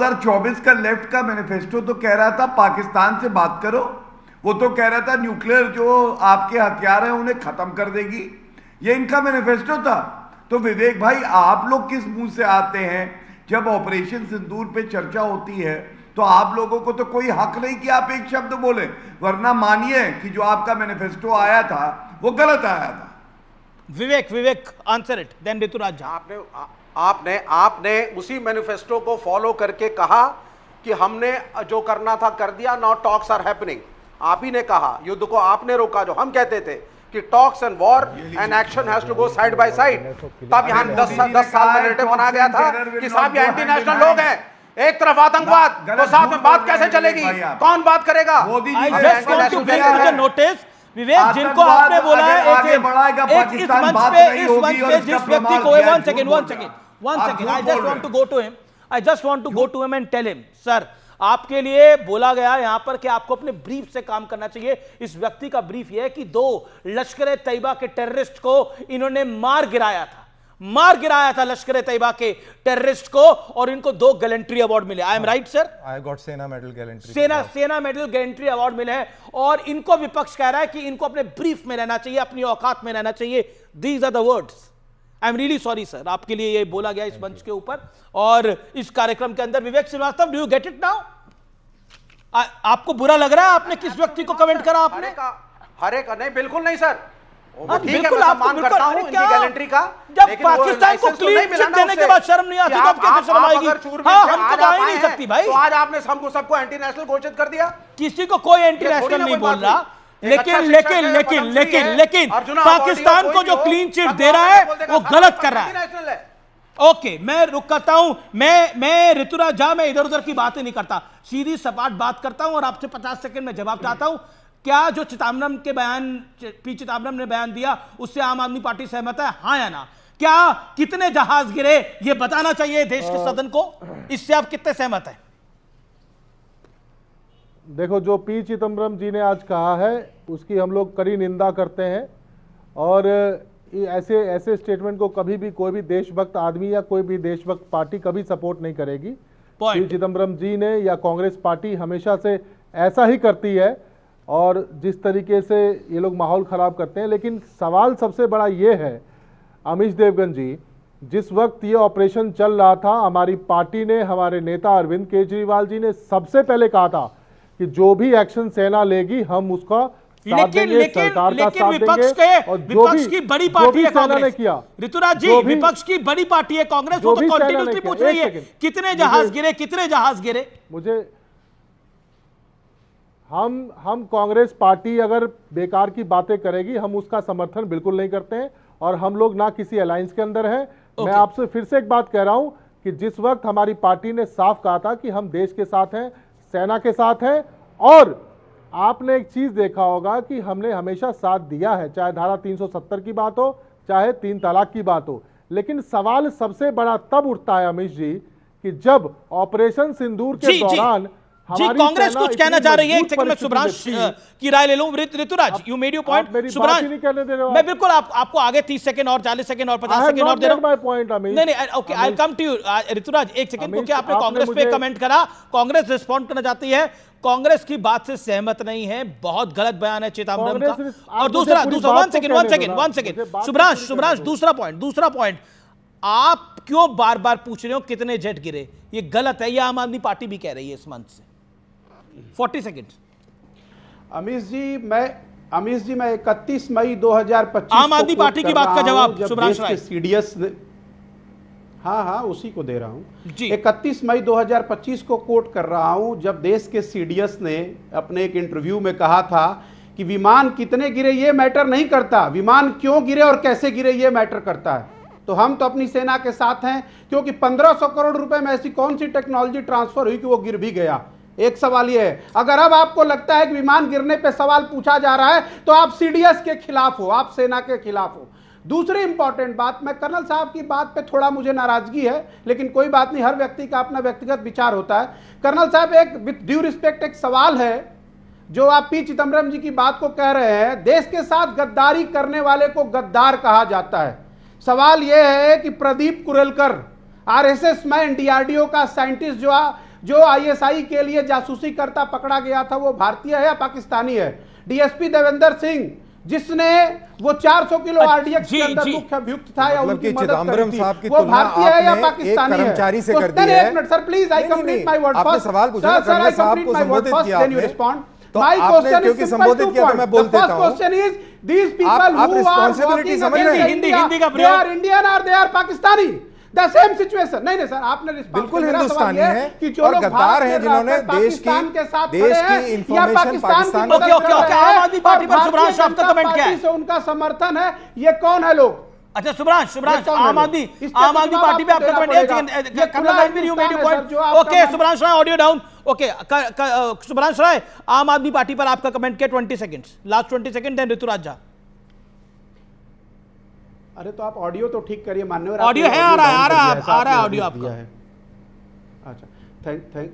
2024 का लेफ्ट का मैनिफेस्टो तो कह रहा था पाकिस्तान से बात करो, वो तो कह रहा था न्यूक्लियर जो आपके हथियार हैं उन्हें खत्म कर देगी, ये इनका मैनिफेस्टो था। तो विवेक भाई, आप लोग किस मुंह से आते हैं जब ऑपरेशन सिंदूर पे चर्चा होती है? तो आप लोगों को तो कोई हक नहीं कि आप एक शब्द बोले, वरना मानिए कि जो आपका मैनिफेस्टो आया था वो गलत आया था। विवेक आंसर इट, देन ऋतुराज। आपने उसी मैनिफेस्टो को फॉलो करके कहा कि हमने जो करना था कर दिया, नाउ टॉक्स आर हैपनिंग। आप ही ने कहा, युद्ध को आपने रोका। जो हम कहते थे कि talks and war and action has to go side by side, तब यहां 10 साल में नैरेटिव बनाया गया था कि साहब ये एंटी नेशनल लोग हैं, एक तरफ आतंकवाद, तो साथ में बात कैसे चलेगी, कौन बात करेगा? I just want to bring to the notice Vivek, जिनको आपने बोला है इस मंच पे जिस व्यक्ति को, one second, I just want to go to him and tell him, sir आपके लिए बोला गया यहां पर कि आपको अपने ब्रीफ से काम करना चाहिए। इस व्यक्ति का ब्रीफ यह है कि 2 लश्कर तैयबा के टेररिस्ट को इन्होंने मार गिराया था लश्कर तैयबा के टेररिस्ट को, और इनको 2 गैलेंट्री अवार्ड मिले। I am right sir? I got सेना मेडल गैलेंट्री, सेना मेडल गैलेंट्री अवार्ड मिले हैं, और इनको विपक्ष कह रहा है कि इनको अपने ब्रीफ में रहना चाहिए, अपनी औकात में रहना चाहिए। These are the words. I am really sorry sir, आपके लिए ये बोला गया इस मंच के ऊपर और इस कार्यक्रम के अंदर। Vivek Srivastava, do you get it now? आपको बुरा लग रहा है आपने किस व्यक्ति को कमेंट करा? आपने हर एक नहीं, बिल्कुल नहीं सर, बिल्कुल आप मान करता हूं इनकी गैलेंट्री का। जब पाकिस्तान को क्लीन चिट देने के बाद शर्म नहीं आती तो अब कैसे शर्म आएगी? हाँ, हमको तो आ ही नहीं सकती भाई। तो आज आपने सबको एंटी नेशनल घोषित कर दिया। किसी को कोई एंटी नेशनल नहीं बोल रहा, लेकिन पाकिस्तान को जो क्लीन चिट दे रहा है वो गलत कर रहा है। ओके, मैं रुक करता हूं। मैं ऋतुराज झा, मैं इधर उधर की बातें नहीं करता, सीधी सपाट बात करता हूं और आपसे 50 सेकंड में जवाब चाहता हूं। क्या जो पी चिदम्बरम ने बयान दिया उससे आम आदमी पार्टी सहमत है, हां या ना? क्या कितने जहाज गिरे ये बताना चाहिए देश के सदन को, इससे आप कितने सहमत हैं? देखो, जो पी चिदम्बरम जी ने आज कहा है उसकी हम लोग कड़ी निंदा करते हैं, और ऐसे स्टेटमेंट को कभी भी कोई भी देशभक्त आदमी या कोई भी देशभक्त पार्टी कभी सपोर्ट नहीं करेगी। पी चिदम्बरम जी ने या कांग्रेस पार्टी हमेशा से ऐसा ही करती है, और जिस तरीके से ये लोग माहौल खराब करते हैं। लेकिन सवाल सबसे बड़ा ये है, अमीश देवगन जी, जिस वक्त ये ऑपरेशन चल रहा था, हमारी पार्टी ने, हमारे नेता अरविंद केजरीवाल जी ने सबसे पहले कहा था कि जो भी एक्शन सेना लेगी हम उसका साथ देंगे, सरकार का साथ देंगे। और विपक्ष की बड़ी पार्टी है कांग्रेस ने किया। ऋतुराज जी, विपक्ष की बड़ी पार्टी है कांग्रेस, वो तो कंटिन्यूसली पूछ रही है कितने जहाज गिरे। मुझे हम कांग्रेस पार्टी अगर बेकार की बातें करेगी हम उसका समर्थन बिल्कुल नहीं करते हैं, और हम लोग ना किसी अलायंस के अंदर हैं। मैं आपसे फिर से एक बात कह रहा हूं कि जिस वक्त हमारी पार्टी ने साफ कहा था कि हम देश के साथ हैं, सेना के साथ हैं, और आपने एक चीज देखा होगा कि हमने हमेशा साथ दिया है, चाहे धारा 370 की बात हो, चाहे 3 तलाक की बात हो। लेकिन सवाल सबसे बड़ा तब उठता है अमीश जी कि जब ऑपरेशन सिंदूर के दौरान जी कांग्रेस कुछ कहना चाह रही है। एक सेकंड में सुब्रांश की राय ले लूं। Rituraj, you made your point. Subransh, मैं बिल्कुल आपको आगे 30 सेकंड और 40 सेकंड और 50 सेकंड और दे रहा हूं। नहीं, okay, I will come to you. Rituraj, एक सेकंड, क्योंकि आपने कांग्रेस पे कमेंट करा, कांग्रेस रिस्पॉन्ड करना चाहती है, कांग्रेस की बात से सहमत नहीं है, बहुत गलत बयान है चिदम्बरम का। और दूसरा वन सेकंड सुब्रांश, दूसरा पॉइंट, आप क्यों बार बार पूछ रहे हो कितने जेट गिरे? ये गलत है, ये आम आदमी पार्टी भी कह रही है इस मंच से। 40 सेकंड। अमीश जी, मैं 31 मई 2025 आम आदमी पार्टी की बात का जवाब सुब्रांश राय। सीडीएस ने, हाँ उसी को दे रहा हूं। 31 मई 2025 को कोट कर रहा हूं, जब देश के सीडीएस ने अपने एक इंटरव्यू में कहा था कि विमान कितने गिरे ये मैटर नहीं करता, विमान क्यों गिरे और कैसे गिरे ये मैटर करता है। तो हम तो अपनी सेना के साथ हैं, क्योंकि 1500 करोड़ रुपए में ऐसी कौन सी टेक्नोलॉजी ट्रांसफर हुई कि वो गिर भी गया। एक सवाल ये है, अगर अब आपको लगता है कि विमान गिरने पे सवाल पूछा जा रहा है तो आप सीडीएस के खिलाफ हो, आप सेना के खिलाफ हो। दूसरी इंपॉर्टेंट बात, मैं कर्नल साहब की बात पे थोड़ा मुझे नाराजगी है, लेकिन कोई बात नहीं, हर व्यक्ति का अपना व्यक्तिगत विचार होता है। कर्नल साहब, एक विद ड्यू रिस्पेक्ट एक सवाल है, जो आप पी चिदम्बरम जी की बात को कह रहे हैं, देश के साथ गद्दारी करने वाले को गद्दार कहा जाता है। सवाल यह है कि प्रदीप कुरेलकर, आरएसएस मैन, डीआरडीओ का साइंटिस्ट जो जो आईएसआई के लिए जासूसी करता पकड़ा गया था वो भारतीय है या पाकिस्तानी है? डीएसपी देवेंद्र सिंह जिसने वो 400 किलो आरडीएक्स के अंदर मुख्य अभियुक्त था या मतलब उनकी कि मदद चिदंबरम करी साहब थी, की वो तुलना भारतीय है या आपने पाकिस्तानी एक है? कर्मचारी से तो कर दी है। एक minute sir please, I complete my word आपने फर्स्ट। सवाल पूछा ना, कर्नल साहब को संबोधित किया आपने, तो आपने क्योंकि संबोधित किया तो मैं बोल देता हूं। क्वेश्चन इज दीस पीपल आप हु आर रिस्पांसिबिलिटी समझ रहे हैं? हिंदी का दे प्रयोग। आर इंडियन और they are Pakistani, the same situation. नहीं सर, आपने बिल्कुल हिंदुस्तानी है और गद्दार हैं जिन्होंने देश की information Pakistan okay okay okay, आम आदमी पार्टी पर शुभ्रांशु आपका कमेंट क्या है? से उनका समर्थन है, ये कौन है लोग? अच्छा शुभ्रांशु, आम आदमी पार्टी पे आपका कमेंट है? Colonel Ranveer, you made your point. Okay Shubhranshu Rai, audio down. Okay Shubhranshu Rai, Aam Aadmi Party पर आपका कमेंट क्या? 20 seconds, last 20 second, then Rituraj Jha. अरे तो आप ऑडियो तो ठीक करिए मान्यवर। ऑडियो है, आ रहा है ऑडियो आपका। अच्छा,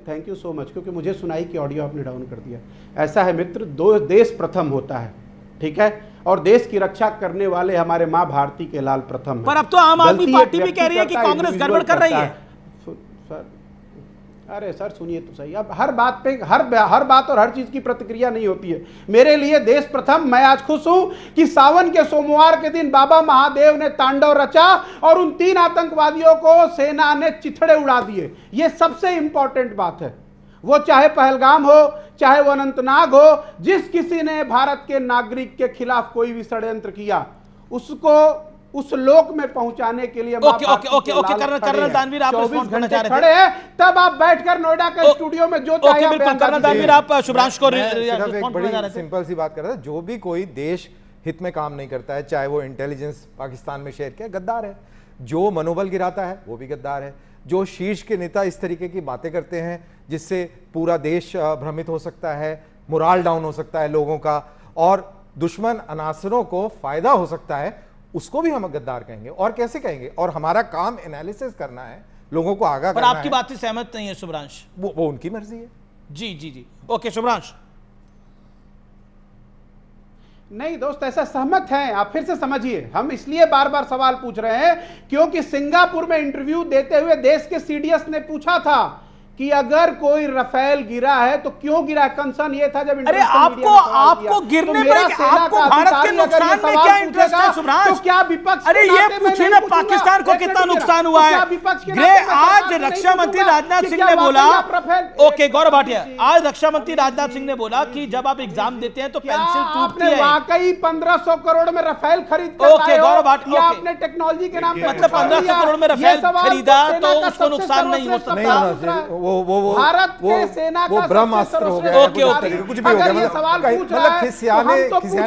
थैंक यू सो मच, क्योंकि मुझे सुनाई कि ऑडियो आपने डाउन कर दिया। ऐसा है मित्र, देश प्रथम होता है, ठीक है, और देश की रक्षा करने वाले हमारे माँ भारती के लाल प्रथम है। पर अब तो आम आदमी पार्टी भी कह रही है कि कांग्रेस गड़बड़ कर रही है। सर अरे सर सुनिए तो सही, अब हर बात पे हर बात और हर चीज की प्रतिक्रिया नहीं होती है। मेरे लिए देश प्रथम। मैं आज खुश हूं कि सावन के सोमवार के दिन बाबा महादेव ने तांडव रचा और उन 3 आतंकवादियों को सेना ने चिथड़े उड़ा दिए। ये सबसे इंपॉर्टेंट बात है। वो चाहे पहलगाम हो, चाहे वो अनंतनाग हो, जिस किसी ने भारत के नागरिक के खिलाफ कोई भी षड्यंत्र किया उसको उस लोक में पहुंचाने के लिए ओके कर्नल दानवीर, आप रिस्पॉन्ड करना चाह रहे थे? खड़े हैं, तब आप बैठकर नोएडा के स्टूडियो में जो चाहे बिल्कुल कर्नल दानवीर, आप शुभ्रांशु को सिर्फ एक बड़ी सिंपल सी बात कर रहा था, जो भी कोई देश हित में काम नहीं करता है, चाहे वो इंटेलिजेंस पाकिस्तान में शेयर किया, गद्दार है। जो मनोबल गिराता है वो भी गद्दार है। जो शीर्ष के नेता इस तरीके की बातें करते हैं जिससे पूरा देश भ्रमित हो सकता है, मोराल डाउन हो सकता है लोगों का, और दुश्मन अनासरों को फायदा हो सकता है, उसको भी हम गद्दार कहेंगे। और कैसे कहेंगे? और हमारा काम एनालिसिस करना है, लोगों को आगाह करना है। पर आपकी बात से सहमत नहीं है शुभ्रांशु? वो उनकी मर्जी है। जी ओके शुभ्रांशु। नहीं दोस्त, ऐसा सहमत हैं आप, फिर से समझिए। हम इसलिए बार बार सवाल पूछ रहे हैं क्योंकि सिंगापुर में इंटरव्यू देते हुए देश के सीडीएस ने पूछा था कि अगर कोई रफेल गिरा है तो क्यों गिरा है। कंसर्न ये था जब अरे आपको गिरने में आपको भारत के नुकसान में क्या इंटरेस्ट है शुभ्रांशु? तो क्या विपक्ष? अरे ये पूछे ना पाकिस्तान को कितना नुकसान हुआ है। आज रक्षा मंत्री राजनाथ सिंह ने बोला, ओके गौरव भाटिया, आज रक्षा मंत्री राजनाथ सिंह ने बोला कि जब आप एग्जाम देते हैं तो पेंसिल टूटती है। वाकई 1500 करोड़ में रफेल खरीद ओके गौरव भाटिया, आपने टेक्नोलॉजी के नाम पे मतलब 1500 करोड़ में रफेल खरीदा तो उसको नुकसान नहीं हो सकता। वो भारत के सेना का ब्रह्मास्त्र हो गया। ओके कुछ भी हो गया, मतलब खिसियाने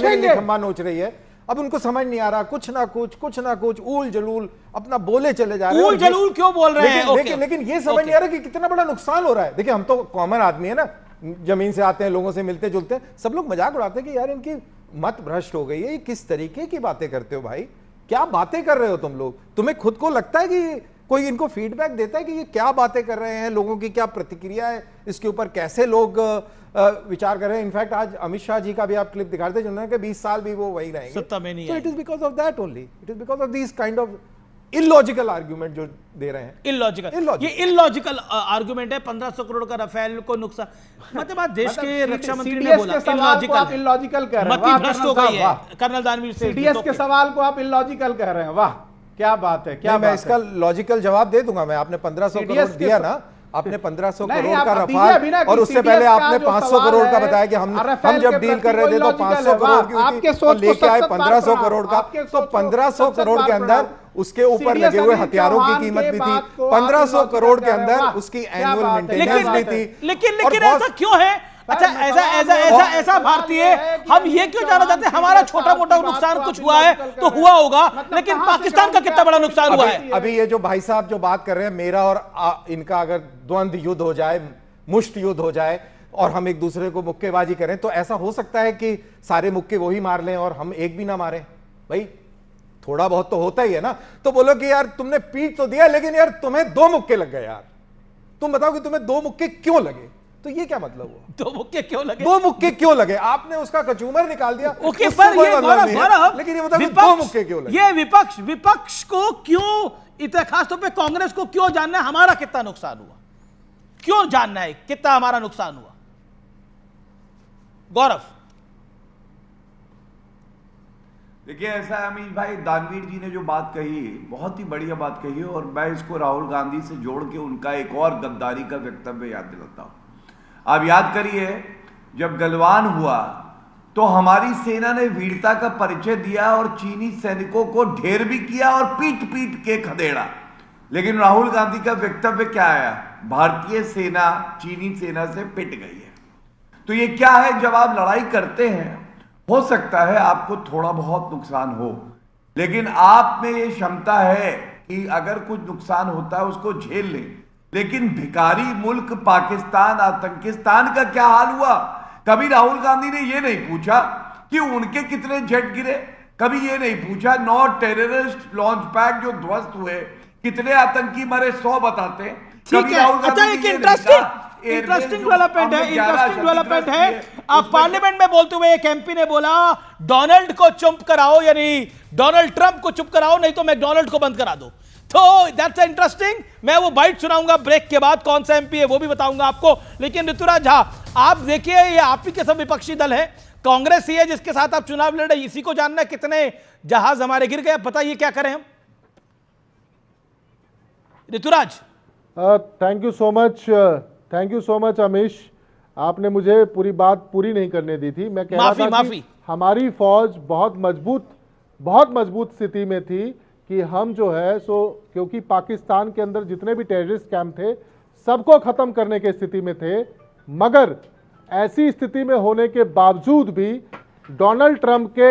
के लिए खंबा नोच रही है। अब उनको समझ नहीं आ रहा, कुछ ना कुछ ऊल जलूल अपना बोले चले जा रहे हैं। ऊल जलूल क्यों बोल रहे हैं? लेकिन ये समझ नहीं आ रहा कि कितना बड़ा नुकसान हो रहा है। देखिए, हम तो कॉमन आदमी है ना, जमीन से आते हैं, लोगों से मिलते जुलते हैं, सब लोग मजाक उड़ाते हैं कि यार इनकी मत भ्रष्ट हो गई है, ये किस तरीके की बातें करते हो भाई, क्या बातें कर रहे हो तुम लोग? तुम्हें खुद को लगता है कि कोई इनको फीडबैक देता है कि ये क्या बातें कर रहे हैं, लोगों की क्या प्रतिक्रिया है, इसके ऊपर कैसे लोग विचार कर रहे हैं? इनफैक्ट आज अमित शाह जी का भी आप क्लिप दिखाते हैं जिन्होंने कहा 20 साल भी वो वही रहेंगे, सत्ता में नहीं। So it is because of that only. It is because of these kind of illogical argument जो दे रहे हैं। ये इलॉजिकल आर्गुमेंट है। 1500 करोड़ का रफेल को नुकसान, मतलब आज देश के रक्षा मंत्री ने बोला इलॉजिकल कह रहे हैं। मति भ्रष्ट हो गई है। कर्नल दानवीर से सीडीएस के सवाल को आप इलॉजिकल कह रहे हैं। वाह क्या बात है, क्या मैं इसका लॉजिकल जवाब दे दूंगा। मैं आपने 1500 करोड़ दिया ना, आपने 1500 करोड़ का रफाल, और उससे पहले आपने 500 करोड़ का बताया कि हम जब डील कर रहे थे तो 500 करोड़ की हुई थी, और लेके आए 1500 करोड़ का। तो 1500 करोड़ के अंदर उसके ऊपर लगे हुए हथियारों की कीमत भी थी, 1500 करोड़ के अंदर उसकी एनुअल मेंटेनेंस भी थी। लेकिन ऐसा क्यों है? अच्छा, ऐसा भारतीय, हम ये क्यों जानना चाहते हैं? हमारा छोटा मोटा नुकसान कुछ हुआ है तो हुआ होगा, लेकिन पाकिस्तान का कितना बड़ा नुकसान हुआ है? अभी ये जो भाई साहब जो बात कर रहे हैं, मेरा और इनका अगर द्वंद्व युद्ध हो जाए, मुष्ट युद्ध हो जाए, और हम एक दूसरे को मुक्केबाजी करें, तो ऐसा हो सकता है कि सारे मुक्के वही मार लें और हम एक भी ना मारें। भाई थोड़ा बहुत तो होता ही है ना। तो बोलो कि यार तुमने पीट तो दिया, लेकिन यार तुम्हें 2 मुक्के लग गए। यार तुम बताओ कि तुम्हें 2 मुक्के क्यों लगे? तो ये क्या मतलब हुआ? 2 मुक्के क्यों लगे? 2 मुक्के क्यों लगे? आपने उसका कचूमर निकाल दिया। ओके, पर ये लेकिन ये बताओ 2 मुक्के क्यों लगे? ये विपक्ष को क्यों, इतना खास तौर पे कांग्रेस को क्यों जानना है हमारा कितना नुकसान हुआ? क्यों जानना है कितना हमारा नुकसान हुआ? गौरव, देखिए ऐसा है अमीश भाई, दानवीर जी ने जो बात कही बहुत ही बढ़िया बात कही, और मैं इसको राहुल गांधी से जोड़ के उनका एक और गद्दारी का वक्तव्य याद दिलाता हूं। आप याद करिए, जब गलवान हुआ तो हमारी सेना ने वीरता का परिचय दिया और चीनी सैनिकों को ढेर भी किया और पीट पीट के खदेड़ा, लेकिन राहुल गांधी का वक्तव्य क्या आया? भारतीय सेना चीनी सेना से पिट गई है। तो ये क्या है, जब आप लड़ाई करते हैं हो सकता है आपको थोड़ा बहुत नुकसान हो, लेकिन आप में ये क्षमता है कि अगर कुछ नुकसान होता है उसको झेल लें। लेकिन भिखारी मुल्क पाकिस्तान, आतंकिस्तान का क्या हाल हुआ? कभी राहुल गांधी ने ये नहीं पूछा कि उनके कितने जेट गिरे, कभी ये नहीं पूछा 9 टेररिस्ट लॉन्च पैड जो ध्वस्त हुए, कितने आतंकी मरे 100 बताते। ठीक है, अच्छा एक इंटरेस्टिंग डेवलपमेंट है, इंटरेस्टिंग डेवलपमेट है। आप पार्लियामेंट में बोलते हुए एक एमपी ने बोला डोनाल्ड को चुप कराओ, यानी डोनाल्ड ट्रंप को चुप कराओ, नहीं तो मैकडोनाल्ड को बंद करा दो। तो दैट्स इंटरेस्टिंग। मैं वो बाइट सुनाऊंगा ब्रेक के बाद, कौन सा एमपी है वो भी बताऊंगा आपको। लेकिन ऋतुराज झा, आप देखिए ये आप ही के सब विपक्षी दल है, कांग्रेस ही है जिसके साथ आप चुनाव लड़ रहे, इसी को जानना कितने जहाज हमारे गिर गए, बताइए क्या करें हम? Rituraj, thank you so much Amish, आपने मुझे पूरी बात पूरी नहीं करने दी थी। मैं कह रहा था कि हमारी फौज बहुत मजबूत स्थिति में थी कि हम जो है सो, क्योंकि पाकिस्तान के अंदर जितने भी टेररिस्ट कैंप थे सबको खत्म करने की स्थिति में थे, मगर ऐसी स्थिति में होने के बावजूद भी डोनाल्ड ट्रंप के